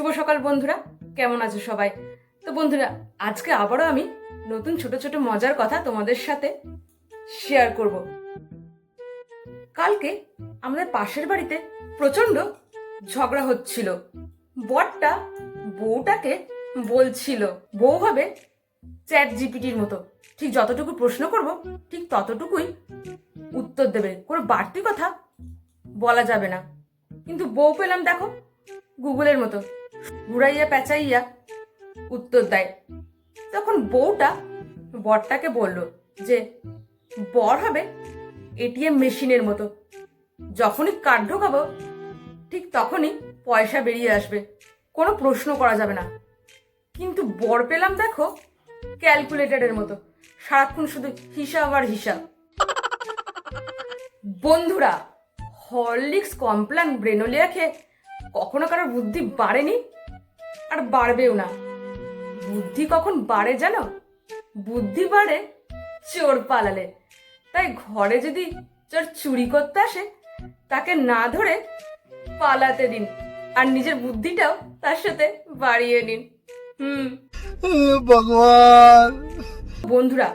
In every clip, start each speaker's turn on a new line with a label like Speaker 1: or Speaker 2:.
Speaker 1: শুভ সকাল বন্ধুরা, কেমন আছো সবাই? তো বন্ধুরা, আজকে আবারও আমি নতুন ছোট ছোট মজার কথা তোমাদের সাথে শেয়ার করব। কালকে আমাদের পাশের বাড়িতে প্রচন্ড ঝগড়া হচ্ছিল। বরটা বউটাকে বলছিল বউ হবে চ্যাট জিপিটির মতো, ঠিক যতটুকু প্রশ্ন করব ঠিক ততটুকুই উত্তর দেবে, কোনো বাড়তি কথা বলা যাবে না। কিন্তু বউ পেলাম দেখো গুগলের মতো ঘুরাইয়া পেঁচাইয়া উত্তর দেয়। তখন বউটা বরটাকে বলল যে বর হবে এটিএম মেশিনের মতো, যখনই কার্ড ঢোকাবো ঠিক তখনই পয়সা বেরিয়ে আসবে, কোনো প্রশ্ন করা যাবে না। কিন্তু বর পেলাম দেখো ক্যালকুলেটরের মতো, সারাক্ষণ শুধু হিসাব আর হিসাব। বন্ধুরা, হরলিক্স কমপ্লান ব্রেনোলিয়া খেয়ে কখনো কারোর বুদ্ধি বাড়েনি আর বাড়বেও না। বুদ্ধি কখন বাড়ে জানো? বুদ্ধি বাড়ে চোর পালালে। তাই ঘরে যদি চোর চুরি করতে আসে তাকে না ধরে পালাতে দিন, আর নিজের বুদ্ধিটাও তার সাথে বাড়িয়ে নিন।
Speaker 2: ভগবান।
Speaker 1: বন্ধুরা,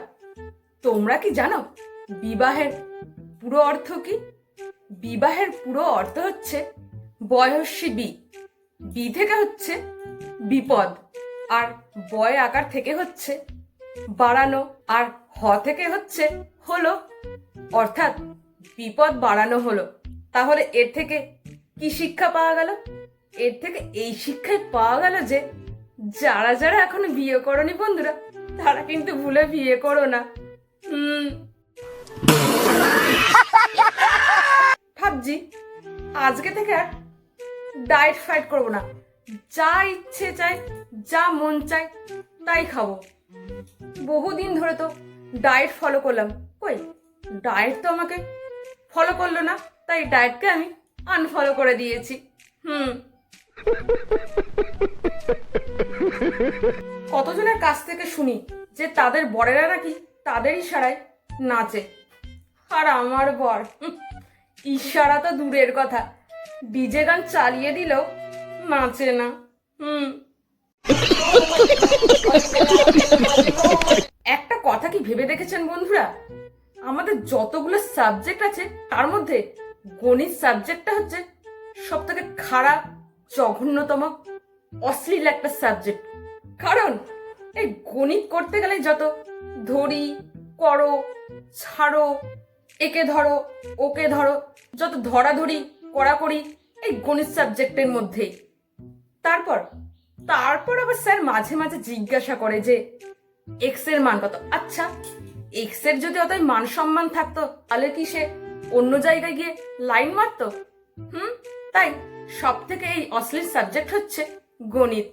Speaker 1: তোমরা কি জানো বিবাহের পুরো অর্থ কি? বিবাহের পুরো অর্থ হচ্ছে বয়স্বী বি। বি থেকে হচ্ছে বিপদ, আর বয় আকার থেকে হচ্ছে বাড়ানো, আর হ থেকে হচ্ছে হলো, অর্থাৎ বিপদ বাড়ানো হলো। তাহলে এর থেকে কি শিক্ষা পাওয়া গেল? এর থেকে এই শিক্ষাই পাওয়া গেল যে যারা যারা এখনো বিয়ে করোনি বন্ধুরা, তারা কিন্তু ভুলে বিয়ে করো না। ভাবছি আজকে থেকে আর ডায়েট ফাইট করবো না, যা ইচ্ছে চায় যা মন চায় তাই খাবো। বহুদিন ধরে তো ডায়েট ফলো করলাম, কই ডায়েট তো আমাকে ফলো করলো না, তাই ডায়েটকে আমি আনফলো করে দিয়েছি। কতজনের কাছ থেকে শুনি যে তাদের বরেরা নাকি তাদের ইশারায় নাচে, আর আমার বর ইশারা তো দূরের কথা, ডিজে গান চালিয়ে দিলেও নাচে না। একটা কথা কি ভেবে দেখেছেন বন্ধুরা, আমাদের যতগুলো সাবজেক্ট আছে তার মধ্যে গণিত সাবজেক্টটা হচ্ছে সব থেকে খারাপ, জঘন্যতম, অশ্লীল একটা সাবজেক্ট। কারণ এই গণিত করতে গেলে যত ধরি, করো, ছাড়ো, একে ধরো, ওকে ধরো, যত ধরাধরি কড়াকড়ি এই গণিত সাবজেক্টের মধ্যেই। তারপর আবার স্যার মাঝে মাঝে জিজ্ঞাসা করে যে এক্স এর মান কত। আচ্ছা, এক্স এর যদি অতই মান সম্মান থাকতো তাহলে কি সে অন্য জায়গায় গিয়ে লাইন মারতো? তাই সব থেকে এই অশ্লীল সাবজেক্ট হচ্ছে গণিত।